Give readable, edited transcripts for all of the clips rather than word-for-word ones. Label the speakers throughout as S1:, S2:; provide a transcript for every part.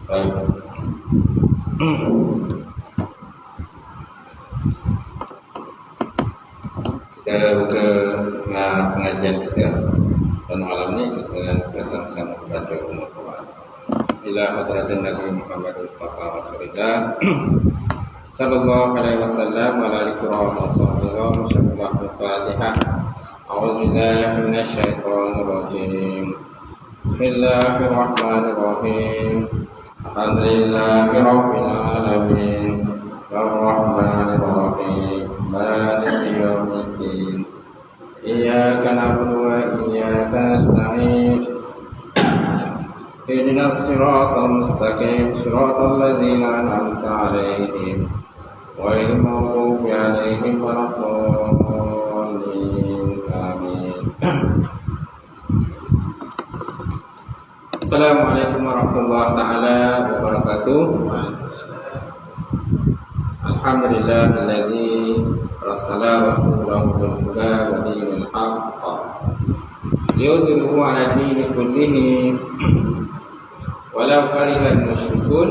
S1: Baik. Kita buka pengajian kita pada malam ini dengan kesan-kesan baca umur Quran. Ila hadratin Nabi Muhammad Mustafa Rasulullah sallallahu alaihi wasallam wa ala alihi wa sahbihi wa Fatihah. A'udzu billahi minasy syaithanir rajim. Bismillahirrahmanirrahim. Alhamdulillahi rabbil alamin. Ar-Rahmanir Rahim. Maliki yaumiddin. Iyyaka na'budu wa iyyaka nasta'in. Ihdinas siratal mustaqim, siratal ladzina an'amta 'alaihim ghairil maghdubi 'alaihim waladdallin. Amin. Assalamualaikum warahmatullahi taala wabarakatuh. Alhamdulillahilladzi rassala rasulahu bil huda wa dinil haqq liyudhhirahu 'ala dini kullihi walau karihal musyrikun.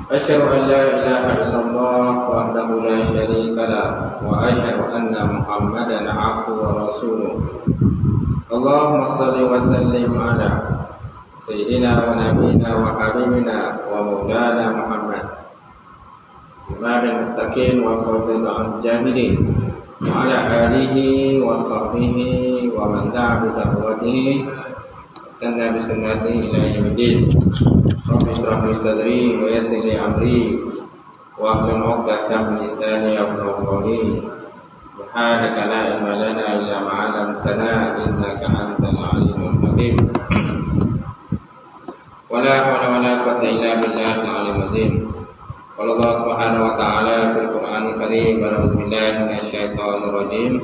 S1: Asyhadu an la ilaha illallah wahdahu la syarika lah wa asyhadu anna Muhammadan 'abduhu wa rasuluh. Allahumma shalli wa sallim 'ala sayyidina wa nabiyyina wa habibina wa maulana Muhammad imamil muttaqin wa qadil al-jahilin wa ala alihi wa sahbihi wa man da'a bi da'watihi sanna bi sunnati ila yaumiddin. Rabbi shrah li sadri wa yassir li amri wa hlul 'uqdatam min lisani yafqahu qawli. Subhanaka la ilma lana illa ma 'allamtana innaka antal alimul hakim. Wala hawla wala quwwata illa billahil aliyyil azim. Qala Allah Subhanahu wa ta'ala fil Qur'anil Karim, a'udzu billahi minasyaitonir rajim.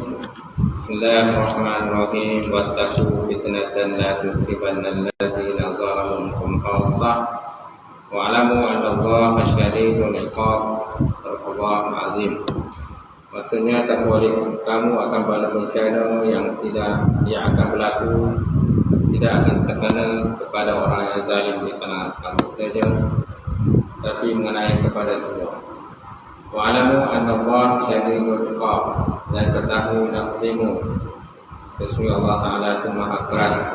S1: Bismillahirrahmanirrahim. Wattaqu fitnatan la tusibanna alladzina zalamu minkum khassah wa 'alamu anna Allaha syadidul 'iqab. Shadaqallahul azim. Maksudnya takwa kamu akan pada bencana yang akan berlaku, tidak akan terkena kepada orang yang zalim di tanah kamu saja, tapi mengenai kepada semua. Wa alamu anna Allah syadidul iqab, dan ketahui dan ketimu sesungguhnya Allah Ta'ala itu maha keras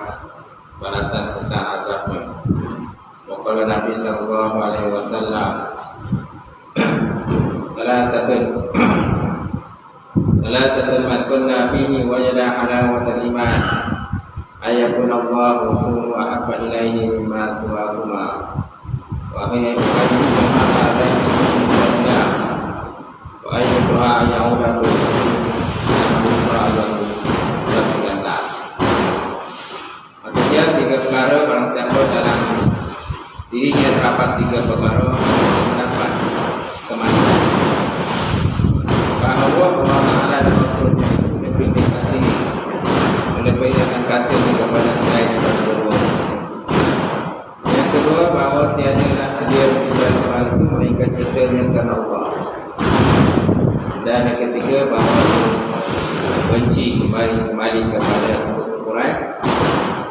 S1: balasan sisa azabnya. Wa qala Nabi sallallahu alaihi wasallam, salasatun man kunna fihi wajada halawatal iman, ayakun Allah rasuluhu ahabba ilaihi mimma siwahuma, wa hiya ayyuhuma hadani dunya wa ayyuha ya'udahu ma'alahu sabillana. Maksudnya tiga perkara barang siapa dalam dirinya terdapat tiga perkara mendapat kematian. Bahawa Allah Ta'ala dan Rasulnya itu lebih dikasih, mendapatkan kasih kepada selain daripada kedua. Yang kedua, bahawa tiadalah dia berbicara soal itu melainkan ceritanya karena Allah. Dan yang ketiga, bahawa benci kembali kepada kekufuran,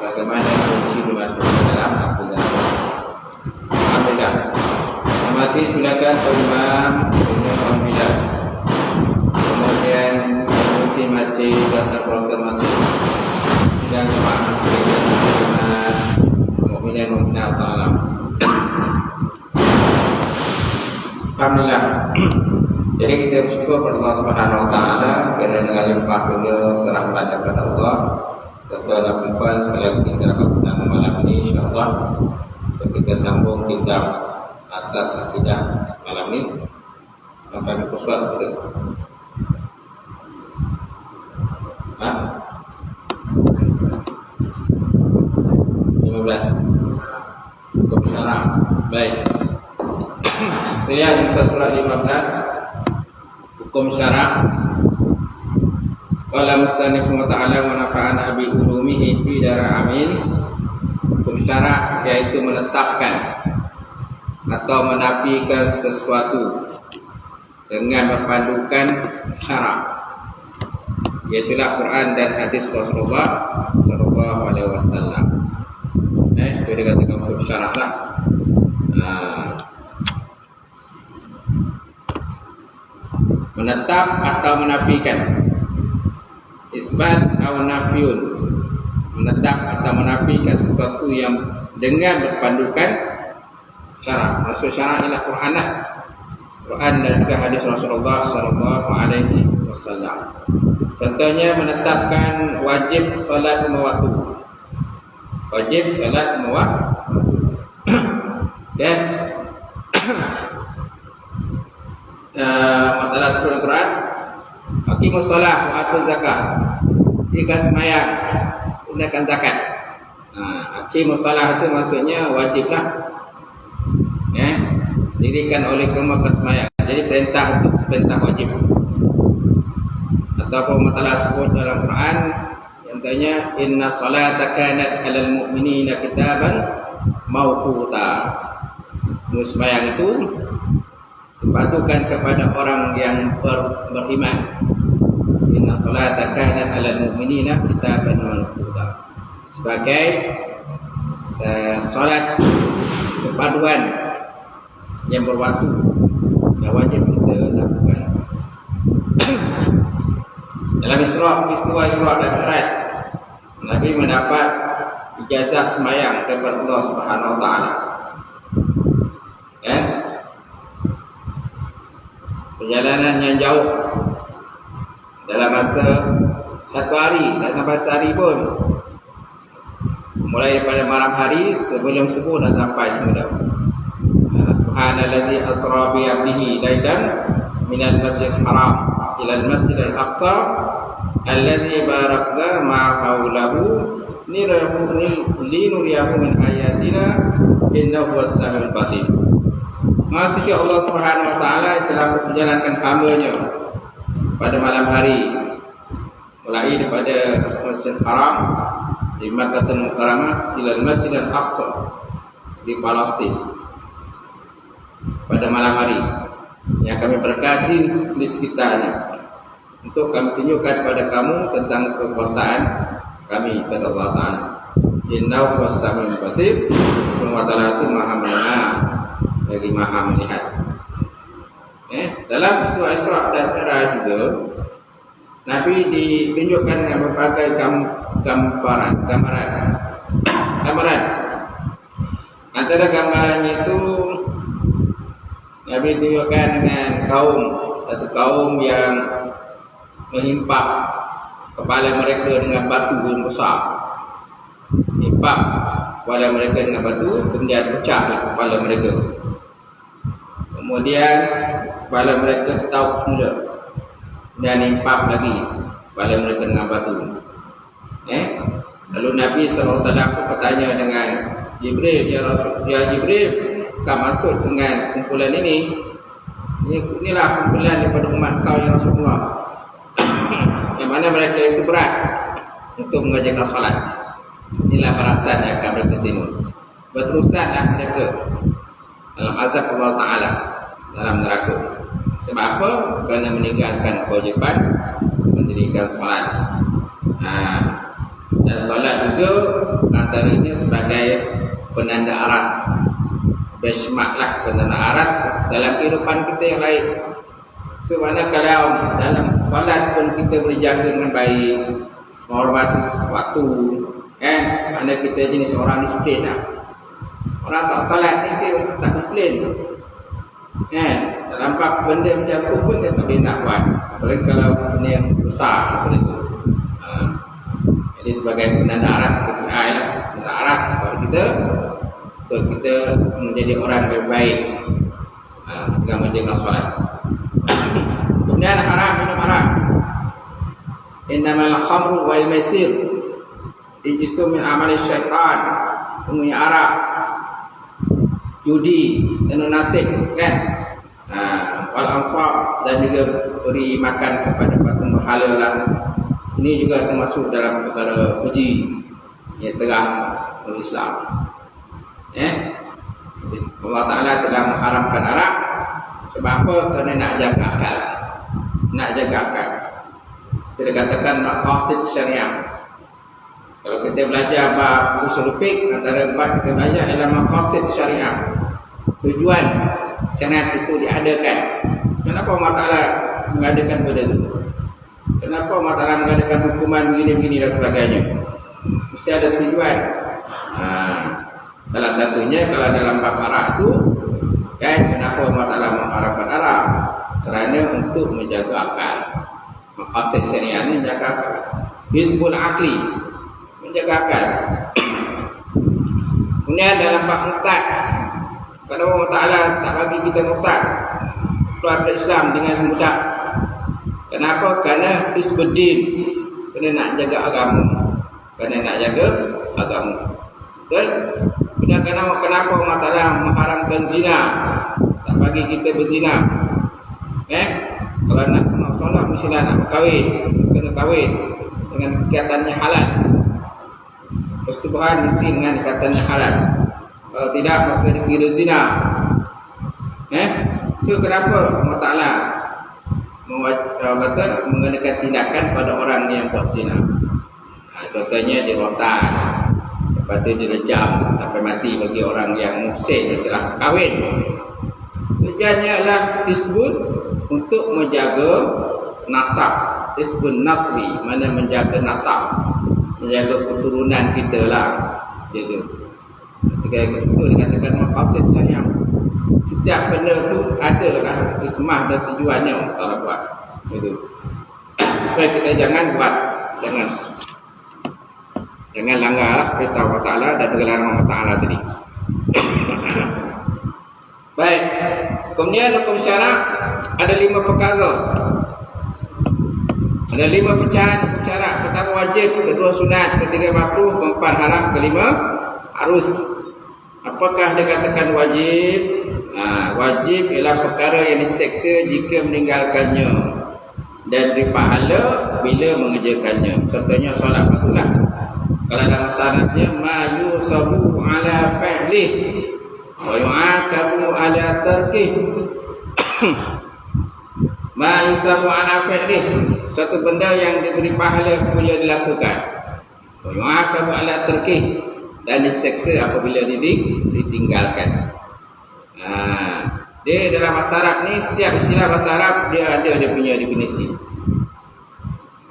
S1: bagaimana benci dimasukkan dalam akidah. Alhamdulillah. Mati silakan Pak Imam Alhamdulillah. Kemudian masih dan proses masih dan jemaah mukminin mukminat taala. Alhamdulillah. Jadi kita bersyukur kepada Allah Subhanahu wa taala kerana dengan limpah dunia kerahmat daripada Allah. Tuan-tuan dan puan sekali lagi kita akan bersama malam ini insya-Allah untuk kita sambung kitab Asas Akidah malam ini sampai muka surat kita. 15 hukum syara'. Baik. Lihat muka surat 15 hukum syara'. Qala musannif wa ta'ala wa nafa'ana bi ulumihi fi dara amin. Hukum syara' yaitu menetapkan atau menafikan sesuatu dengan berpandukan syara', yaitulah Quran dan hadis Rasulullah sallallahu alaihi wasallam. Itu dikatakan hukum syara' lah. Menetap atau menafikan. Isbat atau nafiyun. Menetap atau menafikan sesuatu yang dengan berpandukan syarak. Maksud syarak ialah Quran dan juga hadis Rasulullah sallallahu alaihi wasallam. Contohnya menetapkan wajib salat lima waktu. Wajib salat lima waktu. Dan masalah sekolah Quran, aqimus shalah wa atuz zakah. Jika sembahyang, tunaikan zakat. Aqimus shalah itu maksudnya wajiblah. Dirikan oleh kamu ke sembahyang. Jadi perintah itu perintah wajib. Ataupun masalah sebut dalam Quran, contohnya inna salata kanat 'alal mu'minina kitaban mawquta. Sembahyang itu dipatukan kepada orang yang beriman. Inna salata kanat 'alal mu'minina kitaban mawquta. Sebagai salat kepaduan yang berwaktu yang wajib kita lakukan. Dalam peristiwa Isra dan Mi'raj, Nabi mendapat ijazah sembahyang daripada Allah Subhanahu wa taala. Perjalanan yang jauh dalam masa 1 hari, tak sampai sehari pun. Mulai daripada malam hari sebelum subuh dah sampai semula. Subhanallazi asra bi 'abdihi lailan minal masjidil haram ila al-masjidil aqsa allazi barakna ma hawlahu linuriyahu min ayatina innahu was-sami'ul basir. Maksudnya Allah Subhanahu wa taala telah menjalankan hamba-Nya pada malam hari mulai daripada Masjidil Haram di Makkahul Mukarramah ila al-Masjidil Aqsa di Palestin pada malam hari yang kami berkati di sekitarnya untuk kami tunjukkan kepada kamu tentang kekuasaan kami, kata Allah Ta'ala. Innahu was-sami'ul basir. Allah Ta'ala itu maha mendengar lagi maha melihat. Dalam peristiwa Isra dan Mi'raj juga Nabi ditunjukkan dengan berbagai gambaran. Antara gambarannya itu Nabi tunjukkan dengan satu kaum yang menghimpak kepala mereka dengan batu yang besar. Himpak kepala mereka dengan batu, kemudian pecahlah kepala mereka. Kemudian kepala mereka tauk semula dan himpak lagi kepala mereka dengan batu. Lalu Nabi SAW bertanya dengan Jibril, ya Jibril, kau masuk dengan kumpulan ini. Inilah kumpulan daripada umat kau ya Rasulullah, yang mana mereka itu berat untuk mengerjakan salat. Inilah balasan yang akan mereka terima. Berterusanlah mereka dalam azab Allah Ta'ala dalam neraka. Sebab apa? Kerana meninggalkan kewajipan mendirikan salat. Dan salat juga antaranya sebagai penanda aras. Benchmark penanda aras dalam kehidupan kita yang lain. Sebab kalau dalam salat pun kita berjaga dengan baik, menghormati waktu, mana kita jenis orang disiplin lah. Orang tak salat ni kita tak disiplin. Nampak benda macam tu pun kita tak boleh nak buat. Apalagi kalau benda yang besar daripada itu. Jadi sebagai penanda aras penanda aras kepada kita untuk kita menjadi orang yang baik dalam menjaga salat. Kemudian minum haram. Innamal khamru wal maisir rijsun min amali syaitan. Semuanya arak, judi, dan nasib kan. Wal ansab, dan juga beri makan kepada patung berhala lah. Ini juga termasuk dalam perkara keji yang terang oleh Islam. Allah Ta'ala telah mengharamkan arak. Sebab apa? Kerana nak jaga akal. Kita katakan maqasid syariah. Kalau kita belajar bab usul fiqh, antara bab kita belajar ialah maqasid syariah. tujuan sanad itu diadakan. Kenapa Allah Ta'ala mengadakan benda itu? Kenapa Allah Ta'ala mengadakan hukuman begini-begini dan sebagainya? Mesti ada tujuan. Salah satunya kalau dalam bab arak itu kan, kenapa Allah Ta'ala mengharamkan arak? Kerana untuk menjaga akal. Maqasid syariah ni menjaga akal. Hizbul akli, menjaga akal. Kemudian dalam bab murtad, kenapa Allah Ta'ala tak bagi kita murtad keluar dari Islam dengan semudah? Kenapa? Kerana hizbuddin, kerana nak jaga agama, kerana nak jaga agama. Betul? Kemudian kenapa Allah Ta'ala mengharamkan zina, tak bagi kita berzina? Kalau nak solat mestilah nak berkahwin, kena kahwin dengan ikatannya halal. Persetubuhan mesti dengan ikatannya halal. Kalau tidak maka dikira zina. So kenapa Allah Ta'ala mengenakan tindakan pada orang yang buat zina? Contohnya dirotan, lepas tu direjam sampai mati bagi orang yang muhsin yang telah kahwin. Tujuannya adalah disebut untuk menjaga nasab, disebut nasri, mana menjaga nasab, menjaga keturunan kita lah. Jadi itu dikatakan maqasid syariah. Setiap benda tu ada lah hikmah dan tujuannya Allah buat. Itu supaya kita jangan buat, jangan langgarlah perintah Allah Ta'ala dan larangan Allah Ta'ala tadi. Baik. Kemudian hukum syarak ada 5 perkara. Ada 5 pecahan syarak. Pertama wajib, kedua sunat, ketiga makruh, keempat haram, kelima harus. Apakah dikatakan wajib? Wajib ialah perkara yang diseksa jika meninggalkannya dan diberi pahala bila mengerjakannya. Contohnya solat fardulah. Kalau dalam syaratnya ma yusabu ala fa'lih wa yu'aqabu ala tarkih. Ma yusabu ala fa'lih, satu benda yang diberi pahala bila dilakukan. Wa yu'aqabu ala tarkih, dan diseksa apabila ditinggalkan. Dia dalam bahasa Arab ni, setiap istilah bahasa Arab dia ada dia punya definisi.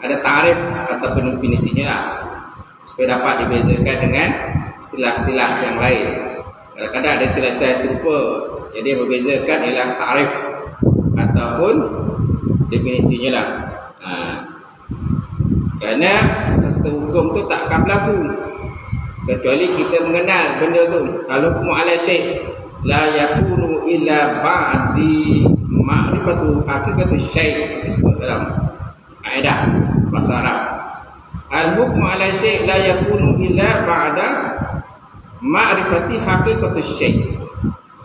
S1: Ada tarif ataupun definisinya lah, supaya dapat dibezakan dengan istilah-istilah yang lain. Kadang-kadang ada istilah-istilah yang serupa, jadi yang membezakan ialah tarif ataupun definisinya lah. Kerana sesuatu hukum tu tak akan berlaku kecuali kita mengenal benda tu. Al-hukmu ala syai' la yakunu illa ba'di ma'rifatu haqiqatu syai', disebut dalam kaedah bahasa Arab. Al-hukmu ala syai' la yakunu illa ba'da ma'rifati haqiqatu syai'.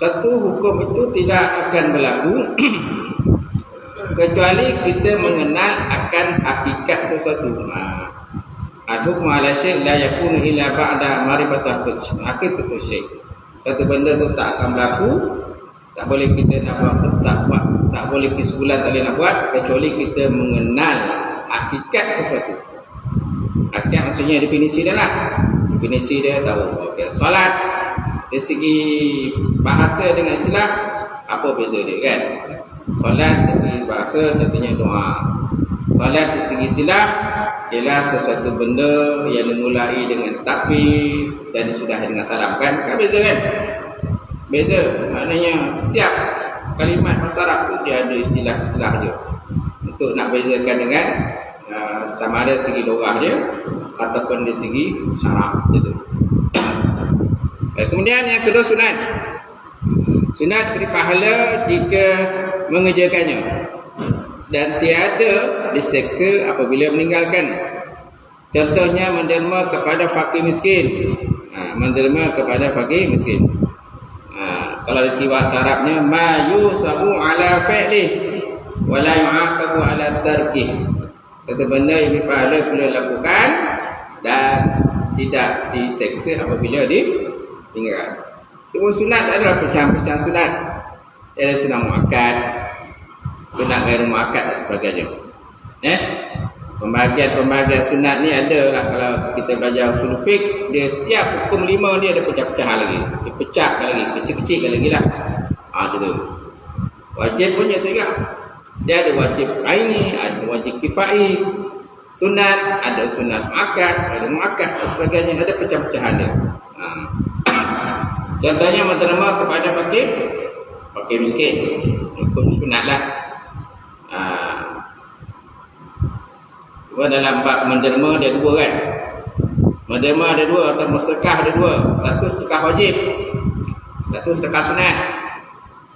S1: Satu hukum itu tidak akan berlaku kecuali kita mengenal akan hakikat sesuatu. Al-hukmu ala syai' la yakunu illa ba'da ma'rifati haqiqatu syai'. Satu benda tu tak akan berlaku, tak boleh kita nak buat, tak boleh kesimpulan tak boleh nak buat kecuali kita mengenal hakikat sesuatu. Hakikat maksudnya definisi dia lah. Definisi dia tahu. Okey, solat dari segi bahasa dengan istilah apa beza dia kan? Solat dari segi bahasa contohnya doa. Solat dari segi istilah ialah sesuatu benda yang dimulai dengan takbir dan disudahi dengan salam, kan beza kan? Beza, maknanya setiap kalimat bahasa Arab tu dia ada istilah-istilah dia untuk nak bezakan dengan sama ada segi logah dia ataupun dari segi syarak gitu. Kemudian yang kedua sunat. Sunat beri pahala jika mengerjakannya dan tiada diseksa apabila meninggalkan. Contohnya menderma kepada fakir miskin. Menderma kepada fakir miskin. Kalau di segi bahasa Arabnya ma yusabu ala fa'lih wa la yu'aqabu ala tarkih. Satu benda yang dipahala bila lakukan dan tidak diseksa apabila ditinggalkan. Cuma sunat adalah pecahan-pecahan sunat. Ada sunat muakkad, sunat gairu muakkad dan sebagainya. Pembahagian sunat ni ada lah. Kalau kita belajar usul fiqh, dia setiap hukum 5 dia ada pecah-pecahan lagi. Dia pecahkan lagi, kecil-kecil lagi lah. Gitu. Wajib punya tu juga. Dia ada wajib aini, ada wajib kifai. Sunat, ada sunat muakkad, ada muakkad dan sebagainya. Ada pecah-pecahan dia. Contohnya menderma kepada fakir miskin. Hukum sunat lah. Dalam bab menderma ada 2 kan. Menderma ada 2 atau bersedekah ada 2. Satu sedekah wajib, satu sedekah sunat.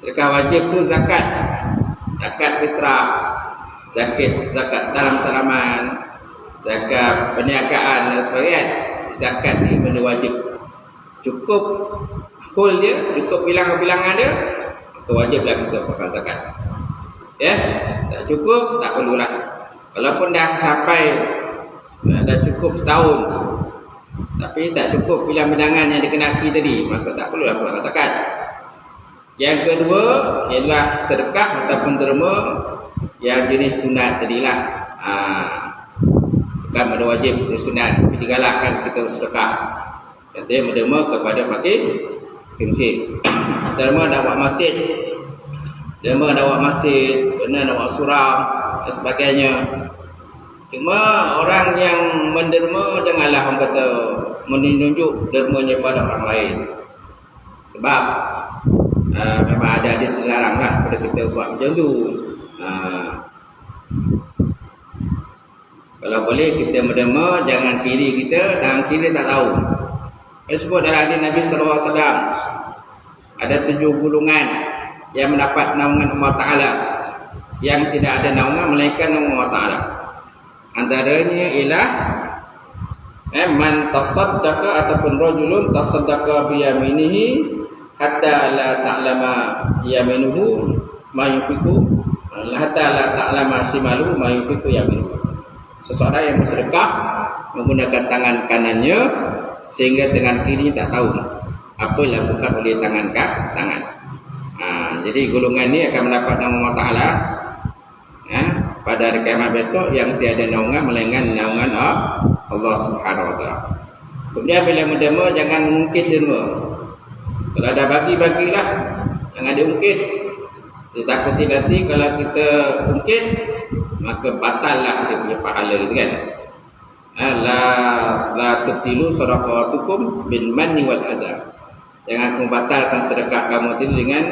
S1: Sedekah wajib tu zakat fitrah, zakat talam-talaman, zakat perniagaan dan sebagainya. Zakat ni benda wajib. Cukup hul dia, cukup bilangan-bilangan dia, maka wajiblah kita pakai zakat. Ya, tak cukup tak perlulah. Walaupun dah sampai, dah cukup setahun, tapi tak cukup bilangan yang dikenaki tadi, maka tak perlulah keluar zakat. Yang kedua ialah sedekah ataupun derma yang jenis sunat tadilah. Bukan benda wajib, benda sunat, tapi digalakkan kita sedekah. Katanya menderma kepada fakir miskin. Derma nak buat masjid, derma nak buat masjid, benar nak buat surau dan sebagainya. Cuma orang yang menderma janganlah orang kata menunjuk dermanya pada orang lain. Sebab memang ada hadis dilarang lah pada kita buat macam tu. Kalau boleh kita menderma, jangan kiri kita, tangan kiri tak tahu. Sebut dalam hadis Nabi SAW, ada 7 golongan yang mendapat naungan Allah Ta'ala, yang tidak ada naungan melainkan naungan Allah Ta'ala. Antaranya ialah man tasaddaqa ataupun rajulun tasaddaqa bi yaminihi hatta la ta'lama yaminuhu ma yunfiqu, hatta la ta'lama shimaluhu ma yunfiqu yaminuhu. Seseorang yang bersedekah menggunakan tangan kanannya sehingga tangan kiri tak tahu apa yang dilakukan oleh tangan. Jadi golongan ini akan mendapat nama Allah Ta'ala pada hari kiamat besok yang tiada naungan melainkan naungan Allah Subhanahu Wa Ta'ala. Kemudian bila menderma jangan mengungkit derma. Kalau ada bagi-bagilah, jangan diungkit. Ditakuti nanti kalau kita ungkit, maka batallah dia punya pahala gitu kan. La tubtilu sadaqatukum bil manni wal adha. Jangan kamu batalkan sedekah kamu itu dengan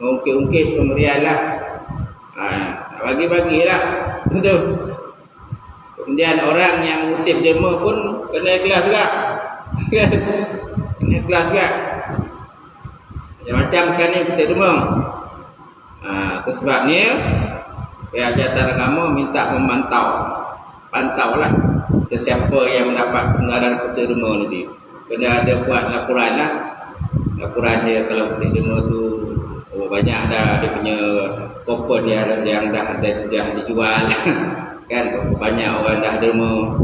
S1: mengungkit-ungkit pemberianlah. Bagi-bagilah. Betul. Kemudian orang yang ngutip derma pun kena ikhlas juga. Kena ikhlas juga. Macam sekarang ni kutip derma. Itu sebabnya Jabatan Agama minta memantau. Pantaulah sesiapa yang mendapat kebenaran kutip derma nanti. Kena ada buat laporan lah. Laporan dia kalau kutip derma tu banyak dah dia punya kupon dia yang dah dijual kan, banyak orang dah derma,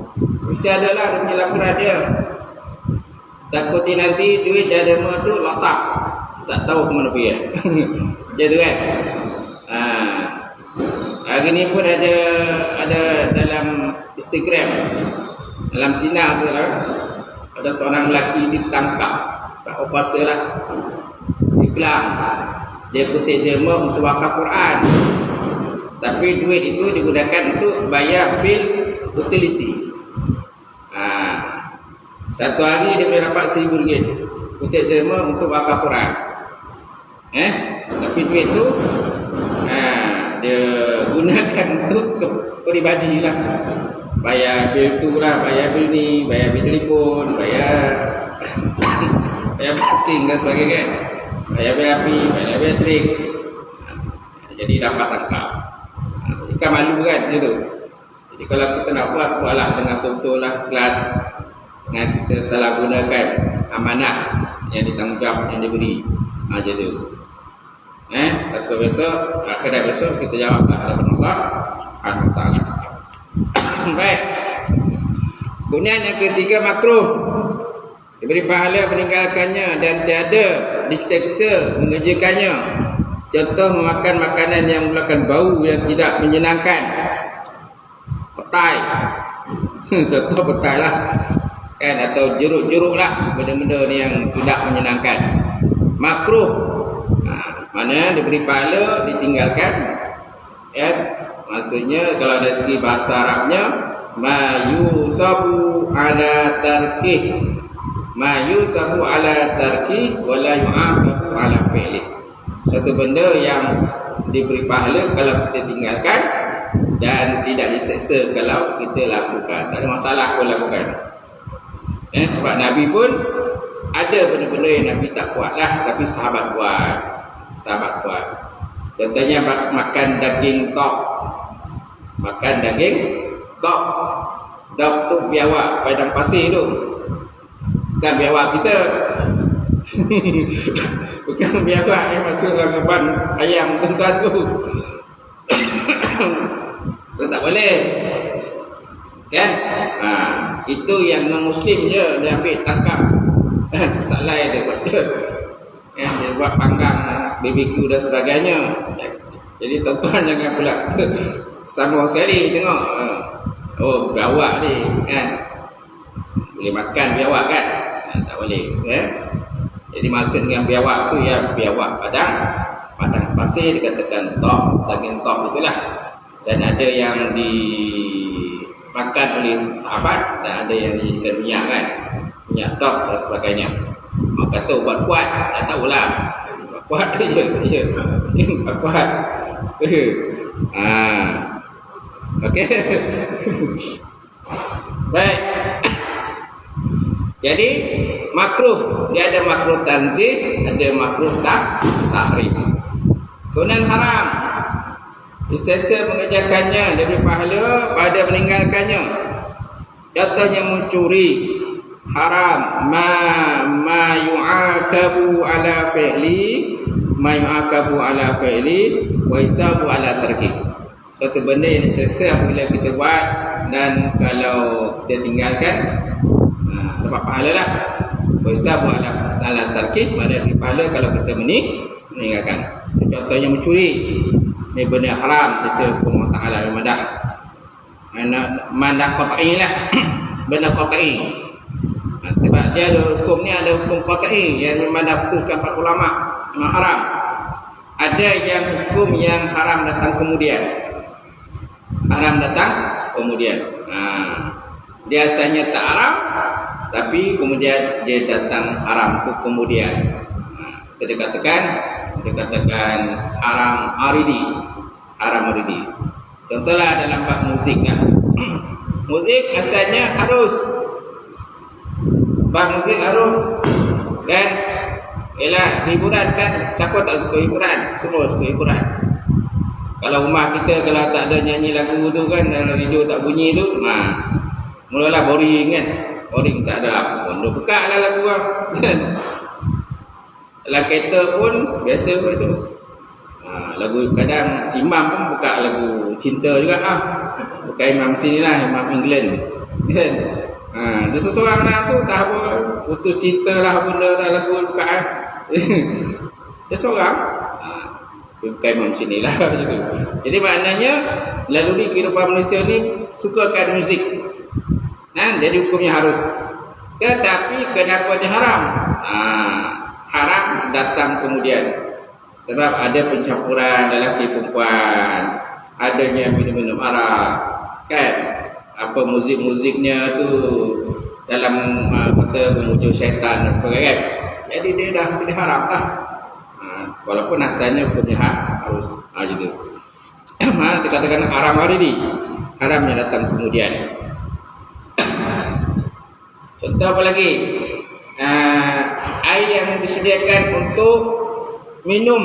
S1: mesti adalah dia punya laporan dia. Takuti nanti duit dah derma tu lasak, tak tahu ke mana pergi. Macam tu kan. Hari ni pun ada dalam Instagram, dalam sinar tu lah, ada seorang lelaki ditangkap tak kuasa lah, dipelang. Dia kutip derma untuk wakaf Quran, tapi duit itu digunakan untuk bayar bil utility. Satu hari dia boleh dapat RM1,000 kutip derma untuk wakaf Quran. Tapi duit itu dia gunakan untuk peribadi lah. Bayar bil tu lah, bayar bil ni, bayar bil telefon, bayar booking dan sebagainya kan. Bayar bil api, bayar bil elektrik. Jadi dapat tangkap. Ikan malu kan macam tu. Jadi kalau kita nak buatlah dengan betul-betul lah, kelas. Dengan kita salah gunakan amanah yang ditanggungjawab, yang diberi. Macam tu. Takut besok, akhirat besok kita jawablah hadapan Allah SWT. Baik. Kemudian yang ketiga, makruh. Diberi pahala meninggalkannya dan tiada diseksa mengerjakannya. Contoh memakan makanan yang mengeluarkan bau yang tidak menyenangkan. petai. Contoh petai lah. Kan, atau jeruk-jeruk lah, benda-benda ni yang tidak menyenangkan. Makruh. Mana diberi pahala, ditinggalkan. Ya, maksudnya kalau dari segi bahasa Arabnya, ma yusabu ala tarkih. Ma yusabu ala tarkih wa la yu'aqabu ala fi'lih. Satu benda yang diberi pahala kalau kita tinggalkan dan tidak diseksa kalau kita lakukan. Tak ada masalah pun lakukan. Sebab Nabi pun ada benda-benda yang Nabi tak buat lah, tapi sahabat buat. Contohnya makan daging tok. Tok tu biawak padang pasir tu. Bukan biawak kita. Bukan biawak yang masuk dalam keban ayam tuan tu. Itu tak boleh. Kan? Itu yang non-Muslim je dia ambil tangkap. Salai dia buat. Dia buat panggang BBQ dan sebagainya. Jadi tuan-tuan jangan pula sama sekali tengok. Oh, biawak ni kan. Boleh makan biawak kan? Tak boleh. Jadi maksud dengan biawak tu ya biawak padang pasir, dikatakan tok, daging tok itulah. Dan ada yang dimakan oleh sahabat dan ada yang dijadikan minyak kan, minyak tok dan sebagainya. Maka kata ubat kuat, tak tahulah. Ubat kuat tu je. Ubat kuat. Okey. Baik. Jadi makruh, dia ada makruh tanzih, ada makruh tahrim. Kemudian haram, disesa mengerjakannya, diberi pahala pada meninggalkannya. Contohnya mencuri, haram. Ma yu'akabu ala fi'li, wa hisabu ala tarki. Suatu benda yang disesa apabila kita buat dan kalau kita tinggalkan, dapat pahala lah. Wa hisabu ala tarki, mana diberi pahala kalau kita meninggalkan. Contohnya mencuri, ini benda haram disebut Allah Ta'ala mandah qat'i lah. Benda qat'i. Sebab dia ada hukum ni, ada hukum qat'i yang memang dah putuskan para ulama memang haram. Ada yang hukum yang haram datang kemudian. Dia asalnya tak haram, tapi kemudian dia datang haram tu kemudian. Kita katakan haram aridi. Contohlah dalam bab muzik lah. Muzik asalnya harus. Bab muzik harus. Kan? Ialah hiburan kan. Siapa tak suka hiburan? Semua suka hiburan. Kalau rumah kita kalau tak ada nyanyi lagu tu kan, dalam radio tak bunyi tu, mulalah boring kan. Boring, tak ada apa pun. Dia buka lah lagu kan. Dalam kereta pun biasa begitu. Lagu kadang imam pun buka lagu cinta juga bukan imam sini lah, imam England kan. Dia seseorang lah tu tak apa, putus cinta lah benda dah lagu buka dia seorang bukan imam sini lah gitu. Jadi maknanya laluri kehidupan Malaysia ni sukakan muzik. Jadi hukumnya harus. Tetapi kenapa dia haram? Haram datang kemudian. Sebab ada pencampuran lelaki perempuan, adanya minum-minum arak, kan? Apa muzik-muziknya tu dalam kata memuja syaitan dan sebagainya. Jadi dia dah haram lah. Walaupun asalnya hukumnya harus gitu. Dikatakan haram hari ni, haramnya datang kemudian. Contoh apa lagi? Air yang disediakan untuk minum.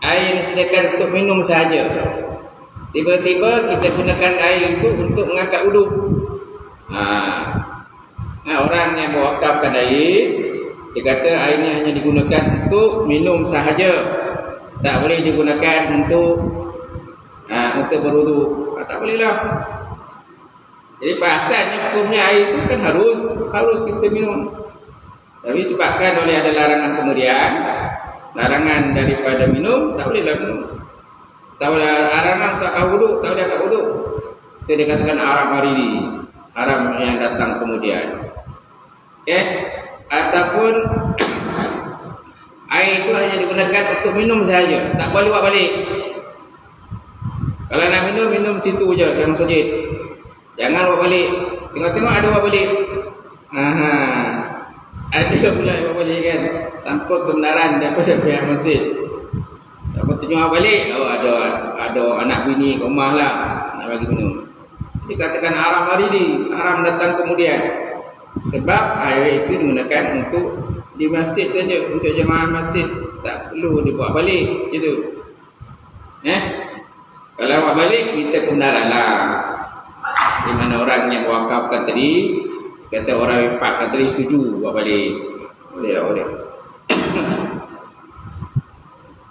S1: Air yang disediakan untuk minum sahaja. Tiba-tiba kita gunakan air itu untuk mengangkat wuduk. Orang yang mewakafkan air, dia kata air ini hanya digunakan untuk minum sahaja, tak boleh digunakan untuk berwuduk. Tak boleh lah. Jadi pasalnya hukumnya air itu kan harus kita minum. Tapi sebabkan oleh ada larangan kemudian, larangan daripada minum, tak bolehlah minum. Tak boleh haram tak kau wuduk, tak boleh kat wuduk. Itu dikatakan haram maridi, haram yang datang kemudian. Ataupun air itu hanya digunakan untuk minum sahaja, tak boleh buat balik. Kalau nak minum, minum situ je dalam masjid. Jangan buat balik. Tengok-tengok ada buat balik. Ada pula buat balik kan, tanpa kebenaran daripada pihak masjid. Apa tengok balik, ada anak bini kat rumah lah nak bagi minum. Dikatakan haram maridi, haram datang kemudian. Sebab air itu digunakan untuk di masjid saja, untuk jemaah masjid, tak perlu dibawa balik gitu. Kalau buat balik, minta kebenaran lah. Di mana orang yang wakafkan tadi, kata orang infakkan tadi setuju buat balik. Boleh lah, boleh.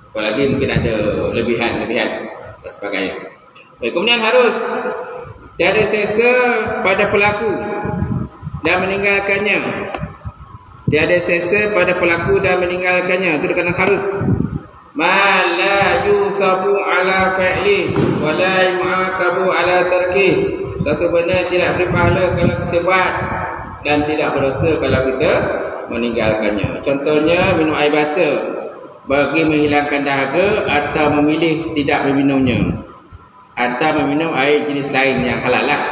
S1: Apalagi mungkin ada lebihan-lebihan dan sebagainya. Baik, kemudian harus tiada seksa pada pelaku dan meninggalkannya. Tiada seksa pada pelaku dan meninggalkannya. Itu dikatakan harus. Ma la yusabu ala fa'li wa la yu'aqabu ala tarki. Satu benda tidak beri pahala kalau kita buat dan tidak berdosa kalau kita meninggalkannya. Contohnya minum air basa bagi menghilangkan dahaga atau memilih tidak meminumnya, atau meminum air jenis lain yang halal lah.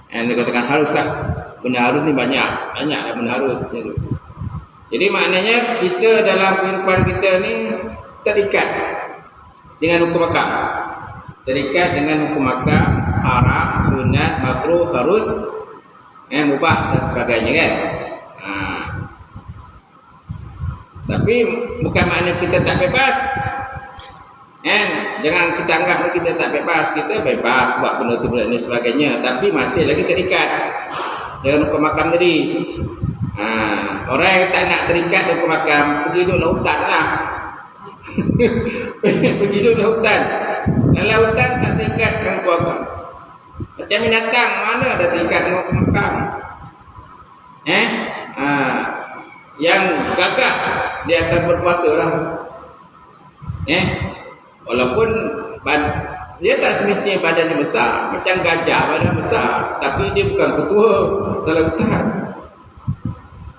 S1: Yang dikatakan harus lah. Benda harus ni banyak lah benda harus. Jadi maknanya kita dalam kehidupan kita ni terikat dengan hukum akam. Terikat dengan hukum akam, haram, sunat, makruh, harus, mubah dan sebagainya kan. Tapi bukan makna kita tak bebas. Jangan kita anggap kita tak bebas. Kita bebas buat benda tu dan sebagainya, tapi masih lagi terikat dengan hukum akam tadi. Orang yang tak nak terikat dengan hukum akam, pergi duduk hutan lah. Pergi duduk hutan. Dalam hutan tak terikat dengan hukum akam. Macam binatang, mana ada terikat dengan hukum akam? Yang gagah dia akan berpuasa lah. Walaupun dia tak semestinya badannya besar, macam gajah badan besar, tapi dia bukan ketua dalam hutan.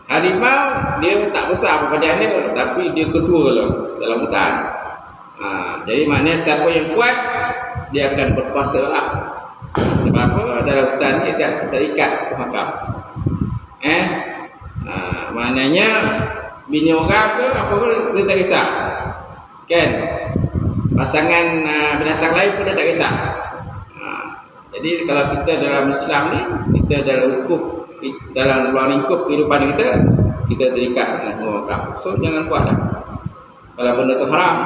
S1: Harimau dia tak besar badan dia, tapi dia ketua lah dalam hutan. Jadi maknanya siapa yang kuat dia akan berpuasa lah. Sebab apa? Dalam hutan ni dia terikat ke makam. Maknanya bini orang ke apa pun dia tak kisah kan, pasangan binatang lain pun dia tak kisah. Jadi kalau kita dalam Islam ni, kita dalam hukum, dalam ruang lingkup kehidupan kita terikat dengan makam. So jangan buat lah. Kalau benda tu haram,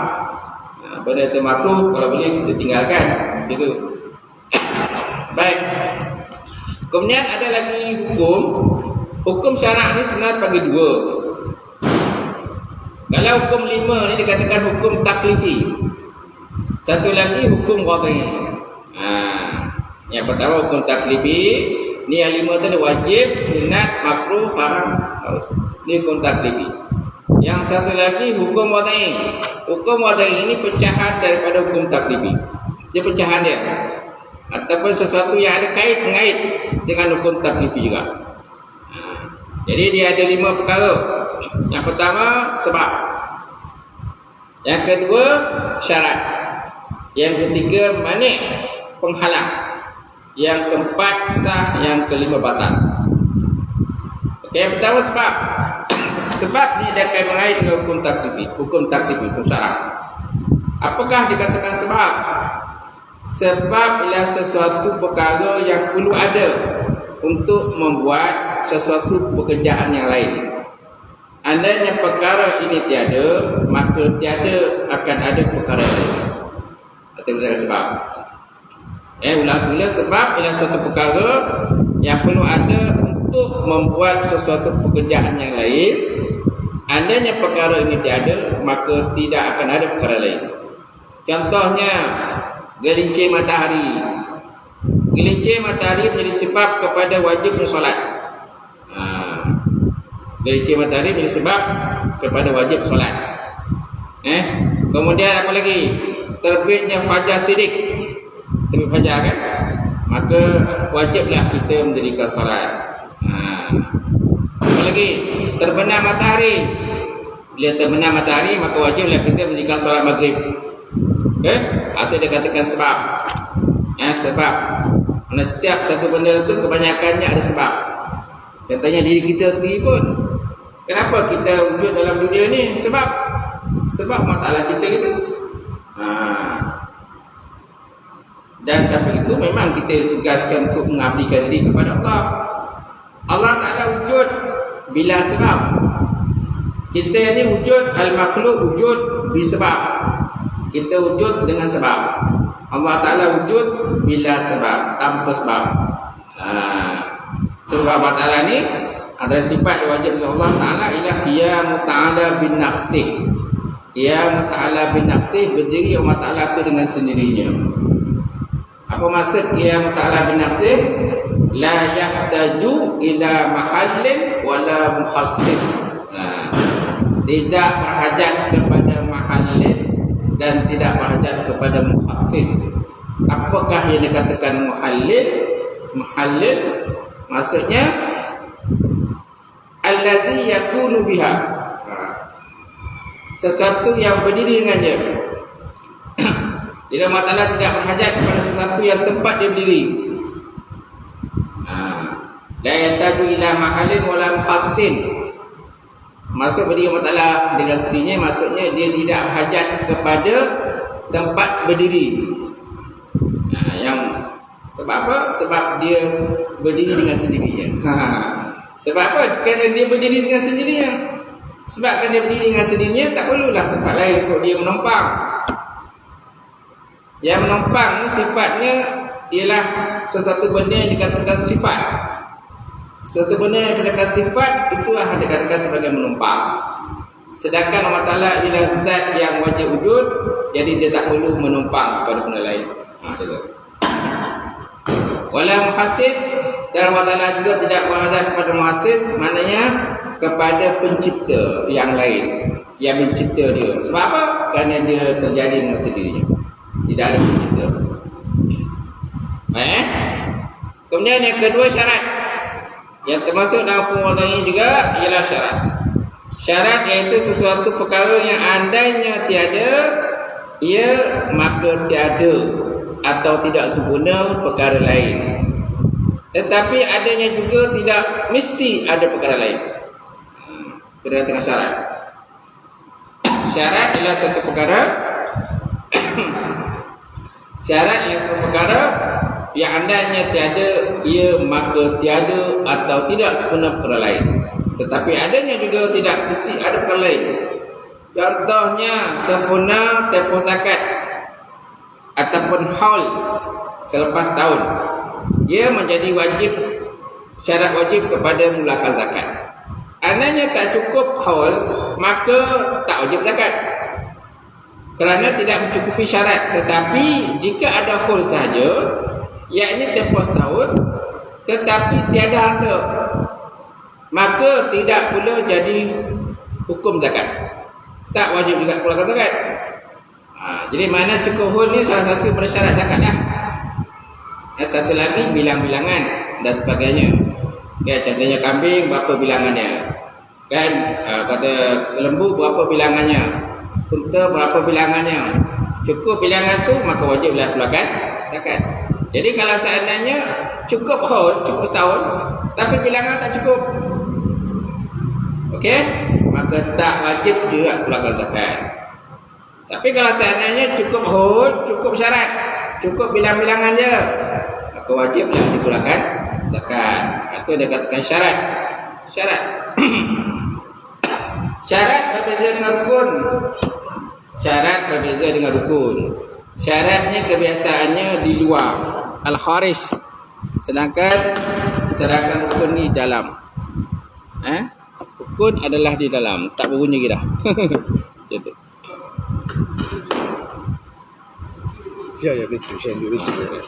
S1: benda tu makruh, kalau boleh kita tinggalkan gitu. Baik, kemudian ada lagi hukum syarak ni sebenarnya bagi dua. Kalau hukum 5 ni dikatakan hukum taklifi. Satu lagi hukum qadhi. Yang pertama hukum taklifi, ni yang 5 tu wajib, sunat, makruh, haram, harus. Ni hukum taklifi. Yang satu lagi hukum qadhi. Hukum qadhi ini pecahan daripada hukum taklifi. Dia pecahan dia. Ataupun sesuatu yang ada kait-mengait dengan hukum taklifi juga. Jadi dia ada 5 perkara. Yang pertama sebab. Yang kedua syarat. Yang ketiga manik, penghalang. Yang keempat sah, yang kelima batal. Okey, yang pertama sebab. Sebab ni dia akan mengait dengan hukum taklifi, hukum syarat. Apakah dikatakan sebab? Sebab ialah sesuatu perkara yang perlu ada untuk membuat sesuatu pekerjaan yang lain. Andainya perkara ini tiada, maka tiada akan ada perkara lain. Itu sebab. Ulang semula, sebab ialah suatu perkara yang perlu ada untuk membuat sesuatu pekerjaan yang lain. Andainya perkara ini tiada, maka tidak akan ada perkara lain. Contohnya gelincir matahari. Gelincir matahari menjadi sebab kepada wajibnya solat. Gelincir matahari menjadi sebab kepada wajib solat. Kemudian apa lagi? terbitnya fajar sidik, terbit fajar kan, maka wajiblah kita mendirikan solat. Apa lagi? Terbenam matahari. Bila terbenam matahari, maka wajiblah kita mendirikan solat maghrib. Atau dia katakan sebab. Sebab. Kerana setiap satu benda itu kebanyakannya ada sebab. Contohnya diri kita sendiri pun. Kenapa kita wujud dalam dunia ni? Sebab masalah kita gitu. Dan sampai itu memang kita ditugaskan untuk mengabdikan diri kepada Allah. Allah Ta'ala wujud bila sebab. Kita ni wujud, al-makhluk wujud bisebab. Kita wujud dengan sebab. Allah Ta'ala wujud bila sebab, tanpa sebab. Sebab Allah Ta'ala ni ada sifat yang wajib dengan Allah Ta'ala ialah Qiyamu Ta'ala bin nafsih. Qiyamu Ta'ala bin nafsih, berdiri Allah Ta'ala itu dengan sendirinya. Apa maksud Qiyamu Ta'ala bin nafsih? La yahtaju ila mahallin wala mukhassis. Tidak berhajat kepada mahallin dan tidak berhajat kepada mukhassis. Apakah yang dikatakan muhallil? Muhallil maksudnya allazi yakunu biha, sesuatu yang berdiri dengannya. Jadi Allah Ta'ala tidak berhajat kepada sesuatu yang tempat dia berdiri. La yataju ila mahallin wala mukhassisin. Maksud berdiri Allah Ta'ala dengan sendirinya, maksudnya dia tidak berhajat kepada tempat berdiri. Yang sebab apa? Sebab dia berdiri dengan sendirinya. Sebab apa? Kerana dia berdiri dengan sendirinya. Sebabkan dia berdiri dengan sendirinya, tak perlulah tempat lain untuk dia menumpang. Yang menumpang ni sifatnya ialah sesuatu benda yang dikatakan sifat. Sesuatu benda yang dikatakan sifat, itulah yang dikatakan sebagai menumpang. Sedangkan Allah Ta'ala ialah zat yang wajib wujud, jadi dia tak perlu menumpang kepada benda lain. Wala muhassis, dan Allah Ta'ala juga tidak berhadap kepada muhassis, maknanya kepada pencipta yang lain yang mencipta dia. Sebab apa? Kerana dia terjadi dengan sendirinya, tidak ada pencipta. Kemudian yang kedua, syarat yang termasuk dalam hukum Allah ini juga ialah syarat. Syarat iaitu sesuatu perkara yang andainya tiada, ia maka tiada atau tidak sempurna perkara lain. Tetapi adanya juga tidak mesti ada perkara lain. Kita tengah syarat. Syarat ialah satu perkara. Syarat ialah satu perkara yang andainya tiada, ia maka tiada atau tidak sempurna perkara lain. Tetapi adanya juga tidak mesti ada perkara lain. Contohnya sempurna tempoh zakat ataupun haul selepas tahun, ia menjadi wajib, syarat wajib kepada mulakan zakat. Andainya tak cukup haul, maka tak wajib zakat kerana tidak mencukupi syarat. Tetapi jika ada haul sahaja, yakni tempoh setahun, tetapi tiada harta, maka tidak pula jadi hukum zakat, tak wajib juga keluarkan zakat. Jadi mana cukup haul ni salah satu persyarat zakat lah. Yang satu lagi bilang-bilangan dan sebagainya. Contohnya kambing berapa bilangannya, kan? Kata lembu berapa bilangannya, unta berapa bilangannya. Cukup bilangan tu maka wajiblah keluarkan zakat. Jadi kalau seandainya cukup haul, cukup setahun, tapi bilangan tak cukup, okey, maka tak wajib juga keluarkan zakat. Tapi kalau seandainya cukup haul, cukup syarat, cukup bilang-bilangan je, maka wajiblah dikeluarkan zakat. Itu dia katakan syarat. Syarat. Syarat berbeza dengan rukun. Syarat berbeza dengan rukun. Syaratnya kebiasaannya di luar, al-kharij. Sedangkan rukun ni dalam. Rukun adalah di dalam, tak berbunyi lagi dah. Macam tu. Ya, betul. Saya betul.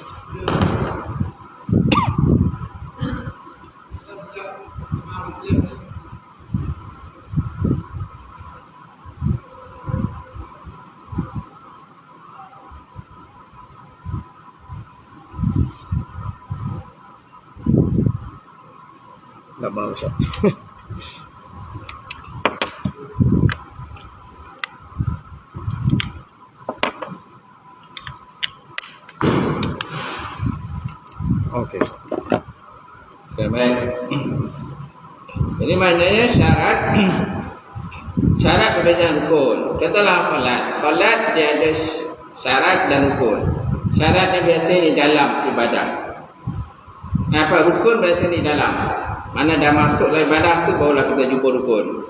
S2: Sabar Ustaz. Okey.
S1: Okay, baik. Ini maknanya syarat perbezaan rukun. Katalah solat dia ada syarat dan rukun. Syaratnya biasanya di dalam ibadah. Apa rukun biasanya di dalam? Mana dah masuklah ibadah tu barulah kita jumpa rukun.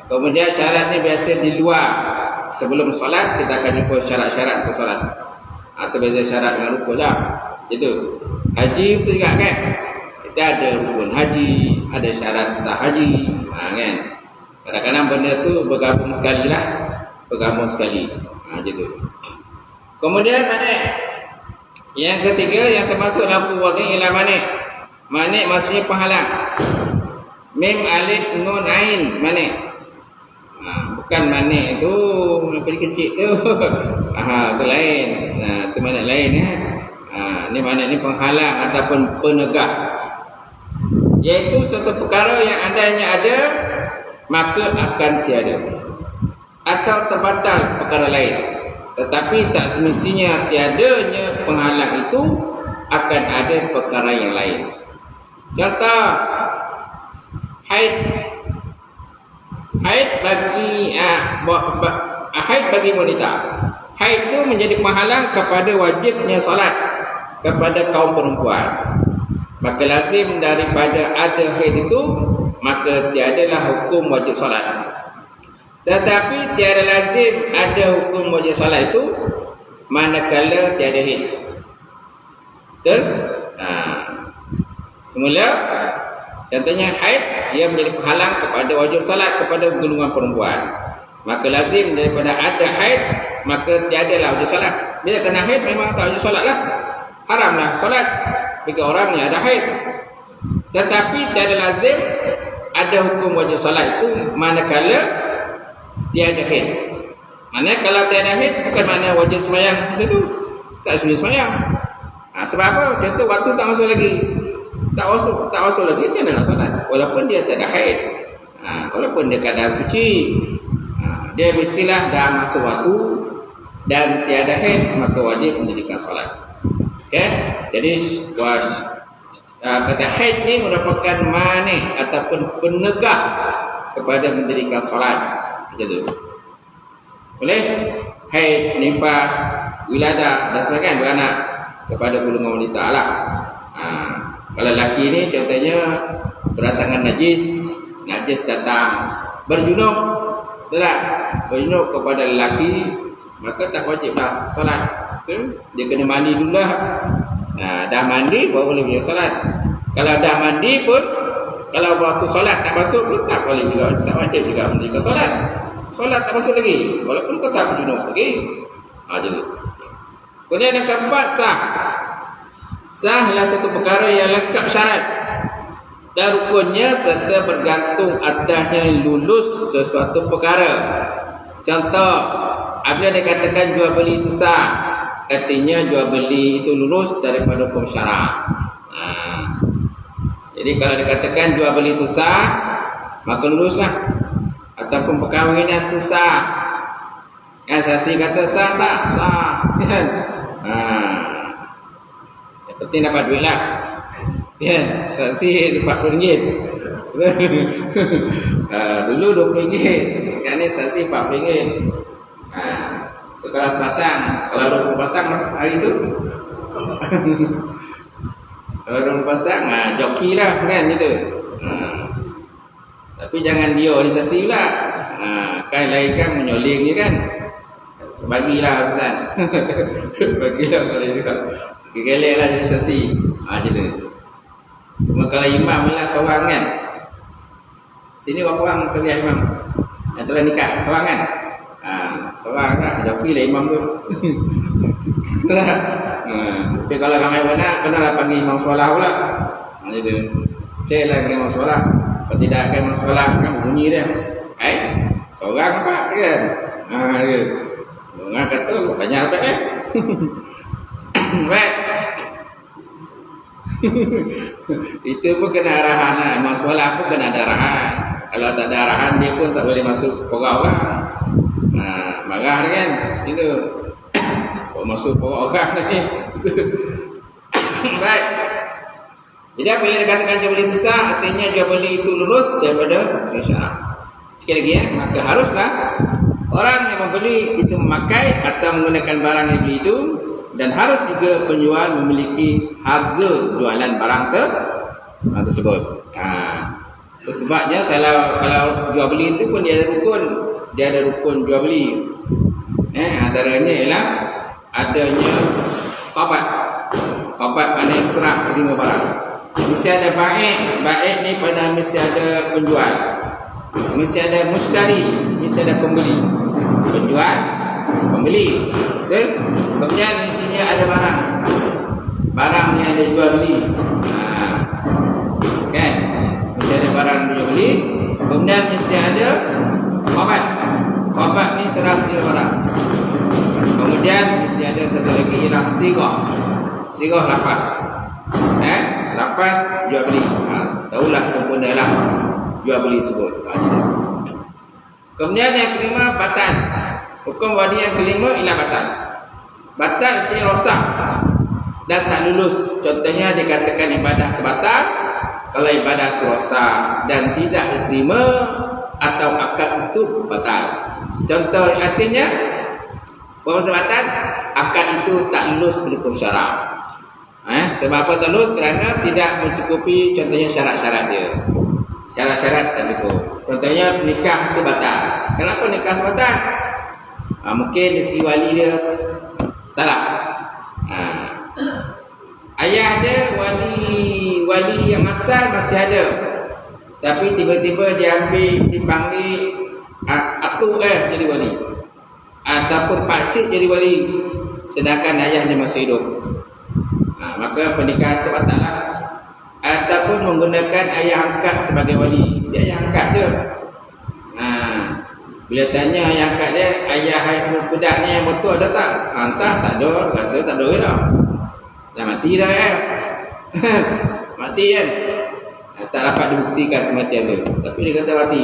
S1: Kemudian syaratnya biasa di luar. Sebelum solat kita akan jumpa syarat-syarat untuk solat. Atau beza syarat dengan rukun lah. Itu. Haji tu juga kan? Kita ada rukun haji, ada syarat sah haji, kan? Kadang-kadang benda tu bergabung sekali lah. Bergabung sekali. Gitu. Kemudian manik. Yang ketiga yang termasuk dalam wadhi ila manik. Manik maksudnya penghalang. Mim alif nun ain manik. Bukan manik tu kecil-kecil tu. Tu lain. Tu manik lain ya. Ni manik ni penghalang ataupun penegak. Iaitu suatu perkara yang adanya ada maka akan tiada. Atau terbatal perkara lain. Tetapi tak semestinya tiadanya penghalang itu akan ada perkara yang lain. Contoh haid bagi wanita. Haid itu menjadi penghalang kepada wajibnya solat kepada kaum perempuan. Maka lazim daripada ada haid itu maka tiadalah hukum wajib solat. Tetapi tiada lazim ada hukum wajib solat itu manakala tiada haid. Betul? Semula contohnya haid dia menjadi penghalang kepada wajib solat kepada golongan perempuan. Maka lazim daripada ada haid maka tiadalah wajib solat. Bila kena haid memang tak wajib solatlah. Haramlah solat bagi orang yang ada haid. Tetapi tiada lazim ada hukum wajib solat itu manakala tiada haid. Maknanya kalau tiada haid bukan makna wajib sembahyang itu tak sembahyang sembahyang. Sebab apa? Contoh waktu tak masuk lagi. Tak masuk lagi dia nak solat walaupun dia tak ada haid. Walaupun dia keadaan suci. Dia mestilah dah masuk waktu dan tiada haid maka wajib mendirikan solat. Okey? Jadi kata haid ni merupakan mani ataupun penegak kepada mendirikan solat. Macam tu. Boleh? Haid, nifas, wiladah dan sebagainya beranak kepada golongan wanita lah. Kalau lelaki ni contohnya berdatangan najis datang berjunub, tak? Berjunub kepada lelaki maka tak wajib lah solat. Dia kena mandi dulu lah. Dah mandi baru boleh pergi solat. Kalau dah mandi pun kalau waktu solat tak masuk pun tak boleh juga, tak wajib juga mendirikan solat. Solat tak masuk lagi walaupun tetap berjunub. Okey. Jadi. Kemudian yang keempat sah. Sah adalah satu perkara yang lengkap syarat dan rukunnya serta bergantung atasnya lulus sesuatu perkara. Contoh, apabila dikatakan jual beli itu sah, artinya jual beli itu lulus daripada hukum syarak. Jadi kalau dikatakan jual beli itu sah, maka luluslah. Ataupun perkahwinan itu sah. Saksi kata sah tak? Sah. Kan? Yang penting dapat duit lah. Kan? Saksi RM40. Dulu RM20. Sekarang ni saksi RM40. Kalau sepasang, kalau 20 pasang hari tu. Kalau 20 pasang, joki lah kan gitu. Tapi jangan dia organisasi pula. Kan lain kan menyoling je kan. Bagilah kan. Bagilah kalau dia tak. Gelek lah jadi saksi. Macam tu. Cuma kalau imam lah seorang kan. Sini berapa orang kerja imam? Yang telah nikah seorang kan? Seorang tak joki lah imam tu. Tapi kalau ramai benar kenalah panggil imam sekolah pula. Macam tu. Saya lah imam sekolah. Kalau tidak kan imam sekolah kan bunyi dia. Seorang pak kan? Dia. Orang kata banyak apa Baik. Itu pun kena arahan lah. Imam sekolah pun kena ada arahan. Kalau tak ada arahan, dia pun tak boleh masuk pokok orang. Marah kan? Itu. Kok masuk pokok orang ni? Baik. Jadi apabila dikatakan jual beli sah, artinya jual beli itu lurus daripada syarak. Sekali lagi maka haruslah orang yang membeli itu memakai atau menggunakan barang yang dibeli itu, dan harus juga penjual memiliki harga jualan barang tersebut. Sebabnya kalau jual beli itu pun dia ada rukun jual beli. Antaranya ialah adanya qabat mana serah terima barang. Mesti ada baik ni pada mesti ada penjual, mesti ada mushtari, mesti ada pembeli, penjual, pembeli. Betul? Kemudian mestinya ada barang yang ada jual beli. Kan? Mesti ada barang jual beli. Kemudian mesti ada qabat ni serah terima barang. Kemudian mesti ada satu lagi ialah sirah lafaz. Lafaz jual beli. Tahulah sempurnalah jual beli sebut. Kemudian yang kelima batal. Hukum wadi yang kelima ialah batal. Batal artinya rosak dan tak lulus. Contohnya dikatakan ibadah itu batal kalau ibadah itu rosak dan tidak diterima atau akad itu batal. Contoh artinya bahawa batal akad itu tak lulus berhukum syarak. Sebab apa tak lulus? Kerana tidak mencukupi contohnya syarat-syarat dia. Syarat-syarat tak cukup. Contohnya nikah itu batal. Kenapa nikah itu batal? Mungkin dari segi wali dia salah. Ayah dia wali yang asal masih ada, tapi tiba-tiba dia dipanggil atuk jadi wali, ataupun pakcik jadi wali, sedangkan ayah dia masih hidup. Maka pernikahan itu batal lah. Ataupun menggunakan ayah angkat sebagai wali, dia ayah angkat je. Bila tanya ayah angkat dia, ayah budak ni yang betul ada tak? Entah, tak ada, rasa tak ada dah. Dah mati dah kan? Mati kan? Tak dapat dibuktikan kematian tu, tapi dia kata mati.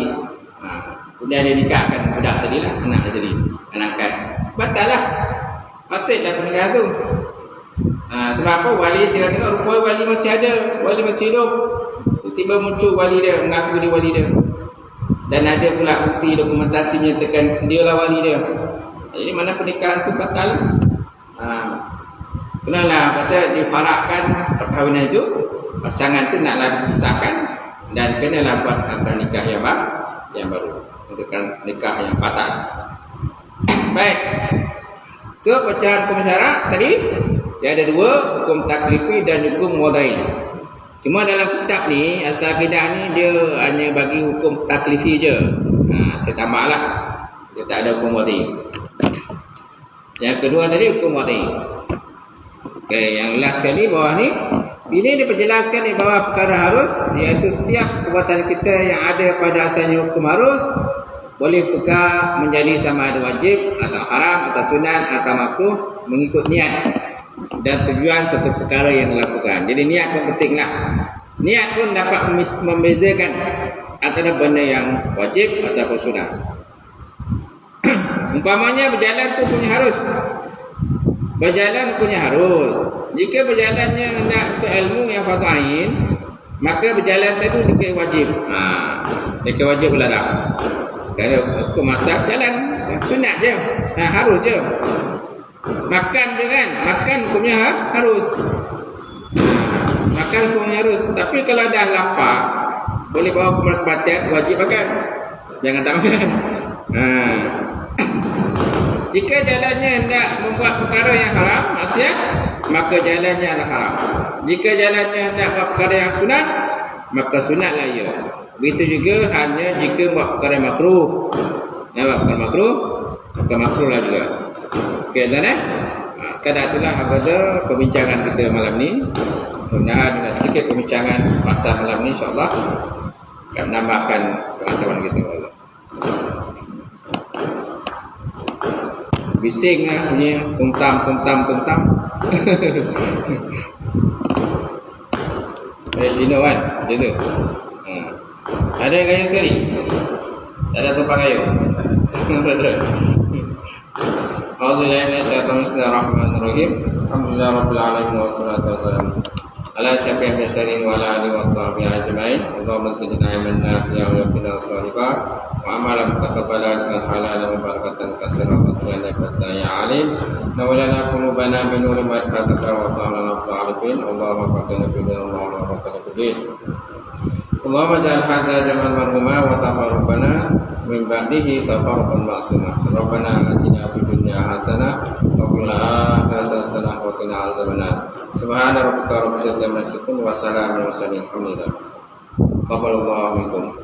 S1: Kemudian dia nikahkan budak tadi lah, anak dia tadi, anak angkat. Batal lah. Pasti dah pernikahan tu. Sebab apa? Wali dia tengok rupanya wali masih ada, wali masih hidup. Tiba-tiba muncul wali dia, mengaku dia wali dia. Dan ada pula bukti dokumentasi menyatakan dia lah wali dia. Jadi mana pernikahan tu batal? Kenalah kata difarakkan perkahwinan itu, pasangan tu naklah dipisahkan dan kenalah buat akad nikah yang baru. Untuk nikah yang batal. Baik. So pecahan hukum syarak tadi dia ada dua, hukum taklifi dan hukum wadai. Cuma dalam kitab ni, asal akidah ni dia hanya bagi hukum taklifi je. Saya tambahlah. Dia tak ada hukum wadai. Yang kedua tadi hukum wadai. Okey, yang last sekali bawah ni, ini diperjelaskan di bawah perkara harus, iaitu setiap perbuatan kita yang ada pada asalnya hukum harus boleh tukar menjadi sama ada wajib atau haram atau sunat atau makruh mengikut niat dan tujuan satu perkara yang dilakukan. Jadi niat pun pentinglah. Niat pun dapat membezakan antara benda yang wajib ataupun sunat. Umpamanya berjalan tu punya harus. Berjalan punya harus. Jika berjalannya hendak untuk ilmu yang fardu ain, maka berjalan tadi dikira wajib. Dikira wajib pula dah. Kerana hukum masak jalan, sunat je. Harus je. Makan je kan, makan hukumnya harus. Makan hukumnya harus. Tapi kalau dah lapar, boleh bawa kematian, wajib makan. Jangan tak makan. Jika jalannya hendak membuat perkara yang haram, maksiat, maka jalannya adalah haram. Jika jalannya hendak buat perkara yang sunat, maka sunatlah ia. Begitu juga hanya jika buat perkara yang makruh. Buat perkara makruh, maka makruhlah juga. Okey, tuan sekadar itulah apa perbincangan kita malam ni. Mudah-mudahan dengan sedikit perbincangan pasal malam ni, insya-Allah akan menambahkan pengetahuan kita. Bising lah bunyi, kuntam. Cina kan? Macam tu. Ada yang kayu sekali? Tak ada tempat kayu? Bismillahirrahmanirrahim. Alhamdulillah Rabbil Alamin. Wassalatu wassalamu ala syafi'il mursalin wa ala alihi washabihi ajma'in. Allahumma zidna ilman nafi'an wa qina shalihan wa amalan mutaqabbalan wa halalan wa barakatan katsiran wa sallallahu ya alim. Nawlana qulubana min nuri ma'rifatika wa ta'ala ta'alifin. Allahumma faqina fi din, Allahumma faqina fi din. Allahumma ja'al hadza jamal marhuma wa tafarraqana min ba'dihi tafarraqan ma'suma. Rabbana atina fid dunya hasanah wa fil akhirati hasanah wa qina adzabannar. Subhana rabbika rabbil izzati amma yasifun wa salamun 'alal mursalin. Alhamdulillah. Taqabbalallahu minkum.